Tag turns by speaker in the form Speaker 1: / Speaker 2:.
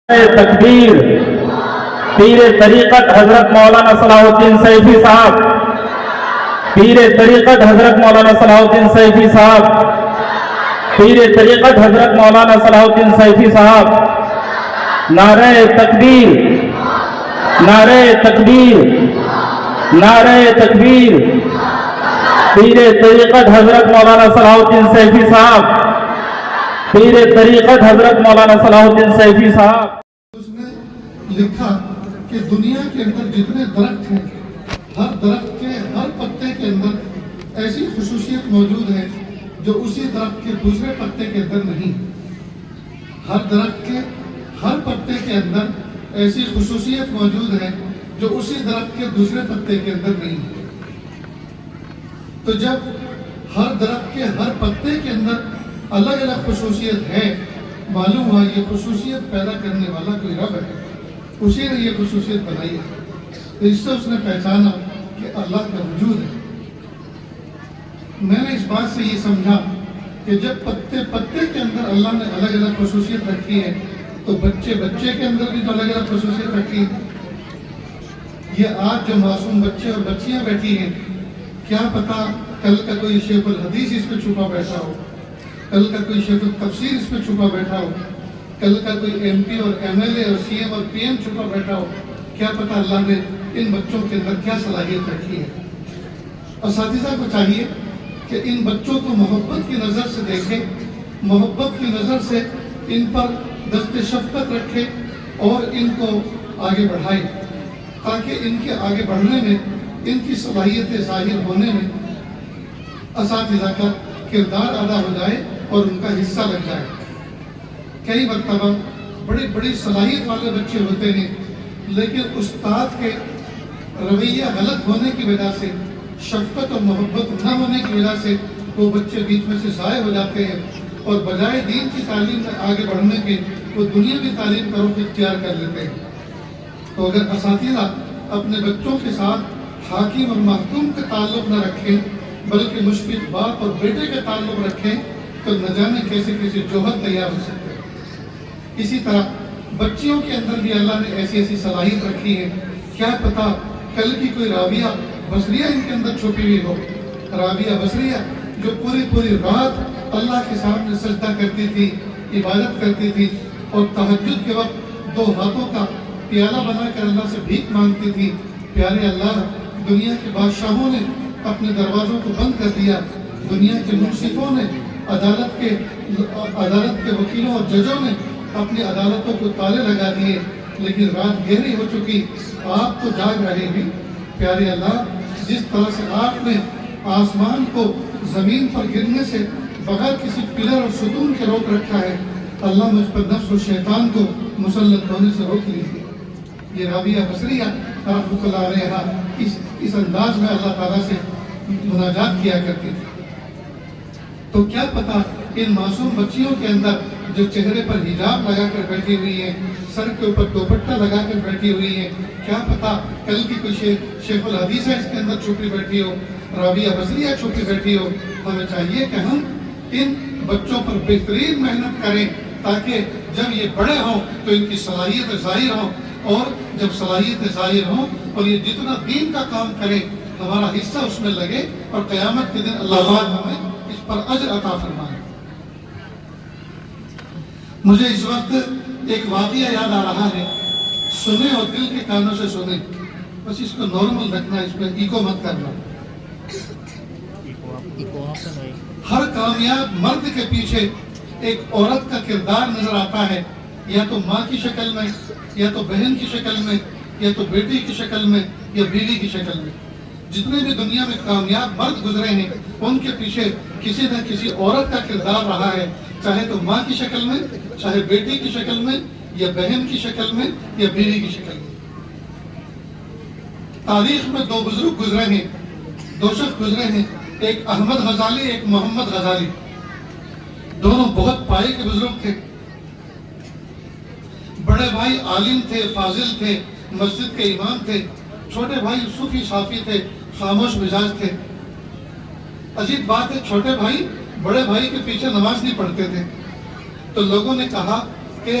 Speaker 1: تکبیر پیر طریقت حضرت مولانا صلاح الدین سیفی صاحب، پیر طریقت حضرت مولانا صلاح الدین سیفی صاحب، پیر طریقت حضرت مولانا صلاح الدین سیفی صاحب، نعرہ تکبیر، نعرہ تکبیر، نعرہ تکبیر، پیر طریقت حضرت مولانا صلاح الدین سیفی صاحب، پیر طریقت حضرت مولانا صلاح الدین سیفی صاحب۔
Speaker 2: اس نے لکھا کہ دنیا کے اندر جتنے درخت ہیں، ہر درخت کے ہر پتے کے اندر ایسی خصوصیت موجود ہے جو اسی درخت کے دوسرے پتے کے اندر نہیں۔ ہر درخت کے ہر پتے کے اندر ایسی خصوصیت موجود ہے جو اسی درخت کے دوسرے پتے کے اندر نہیں۔ تو جب ہر درخت کے ہر پتے کے اندر الگ الگ خصوصیت ہے، معلوم ہوا یہ خصوصیت پیدا کرنے والا کوئی رب ہے، اسی نے یہ خصوصیت بنائی ہے۔ تو اس سے اس نے پہچانا کہ اللہ کا وجود ہے۔ میں نے اس بات سے یہ سمجھا کہ جب پتے پتے کے اندر اللہ نے الگ الگ خصوصیت رکھی ہے تو بچے بچے کے اندر بھی تو الگ الگ خصوصیت رکھی ہے۔ یہ آج جو معصوم بچے اور بچیاں بیٹھی ہیں، کیا پتا کل کا کوئی شیخ الحدیث اس پہ چھپا بیٹھا ہو، کل کا کوئی شیخ التفسیر اس پہ چھپا بیٹھا ہو، کل کا کوئی ایم پی اور ایم ایل اے اور سی ایم اور پی ایم چھپا بیٹھا ہو۔ کیا پتا اللہ نے ان بچوں کے اندر کیا صلاحیت رکھی ہے۔ اساتذہ کو چاہیے کہ ان بچوں کو محبت کی نظر سے دیکھیں، محبت کی نظر سے ان پر دست شفقت رکھے اور ان کو آگے بڑھائیں، تاکہ ان کے آگے بڑھنے میں، ان کی صلاحیتیں ظاہر ہونے میں اساتذہ کا کردار ادا ہو جائے اور ان کا حصہ لگ جائے۔ کئی مرتبہ بڑی بڑی صلاحیت والے بچے ہوتے ہیں، لیکن استاد کے رویہ غلط ہونے کی وجہ سے، شفقت اور محبت نہ ہونے کی وجہ سے وہ بچے بیچ میں سے ضائع ہو جاتے ہیں، اور بجائے دین کی تعلیم میں آگے بڑھنے کے وہ دنیاوی تعلیم کا رخ اختیار کر لیتے ہیں۔ تو اگر اساتذہ اپنے بچوں کے ساتھ حاکم اور محکوم کا تعلق نہ رکھیں، بلکہ مشفق باپ اور بیٹے کا تعلق رکھیں، تو نہ جانے کیسے کیسے جوہر تیار ہو سکتے ہیں۔ اسی طرح بچیوں کے اندر بھی اللہ نے ایسی ایسی صلاحیت رکھی ہے۔ کیا پتا کل کی کوئی رابعہ بصریہ ان کے اندر چھپی ہوئی ہو، رابعہ بصریہ جو پوری رات اللہ کے سامنے سجدہ کرتی تھی، عبادت کرتی تھی، اور تہجد کے وقت 2 ہاتھوں کا پیالہ بنا کر اللہ سے بھیک مانگتی تھی۔ پیارے اللہ، دنیا کے بادشاہوں نے اپنے دروازوں کو بند کر دیا، دنیا کے منصفوں نے، عدالت کے وکیلوں اور ججوں نے اپنی عدالتوں کو تالے لگا دیے، لیکن رات گہری ہو چکی، آپ تو جاگ رہے ہیں۔ پیارے اللہ، جس طرح سے آپ نے آسمان کو زمین پر گرنے سے بغیر کسی پلر اور ستون کے روک رکھا ہے، اللہ مجھ پر نفس و شیطان کو مسلط ہونے سے روک لیجیے۔ یہ رابعہ بصریہ رحمۃ اللہ علیہا اس انداز میں اللہ تعالیٰ سے مناجات کیا کرتی تھی۔ تو کیا پتا ان معصوم بچیوں کے اندر جو چہرے پر حجاب لگا کر بیٹھی ہوئی ہیں، سر کے اوپر دوپٹہ لگا کر بیٹھی ہوئی ہیں، کیا پتا کل کی کوئی شیخ الحدیث ہے اس کے اندر چھپی بیٹھی ہو، رابعہ بصریہ چھپی بیٹھی ہو۔ ہمیں چاہیے کہ ہم ان بچوں پر بہترین محنت کریں، تاکہ جب یہ بڑے ہوں تو ان کی صلاحیت ظاہر ہوں، اور جب صلاحیت ظاہر ہوں اور یہ جتنا دین کا کام کریں، ہمارا حصہ اس میں لگے، اور قیامت کے دن اللہ ہمیں اس پر اجر عطا فرمائے۔ مجھے اس وقت ایک واقعہ یاد آ رہا ہے، سنیں اور دل کے کانوں سے سنیں، بس اس کو نارمل رکھنا، اس میں ایکو مت کرنا۔ ہر کامیاب مرد کے پیچھے ایک عورت کا کردار نظر آتا ہے، یا تو ماں کی شکل میں، یا تو بہن کی شکل میں، یا تو بیٹی کی شکل میں، یا بیوی کی شکل میں۔ جتنے بھی دنیا میں کامیاب مرد گزرے ہیں، ان کے پیچھے کسی نہ کسی عورت کا کردار رہا ہے، چاہے تو ماں کی شکل میں، چاہے بیٹی کی شکل میں، یا بہن کی شکل میں، یا بیوی کی شکل میں۔ تاریخ میں 2 بزرگ گزرے ہیں، 2 شخص گزرے ہیں، ایک احمد غزالی، ایک محمد غزالی۔ دونوں بہت پائے کے بزرگ تھے۔ بڑے بھائی عالم تھے، فاضل تھے، مسجد کے امام تھے، چھوٹے بھائی صوفی صافی تھے، خاموش مزاج تھے۔ عجیب بات ہے، چھوٹے بھائی بڑے بھائی کے پیچھے نماز نہیں پڑھتے تھے، تو لوگوں نے کہا کہ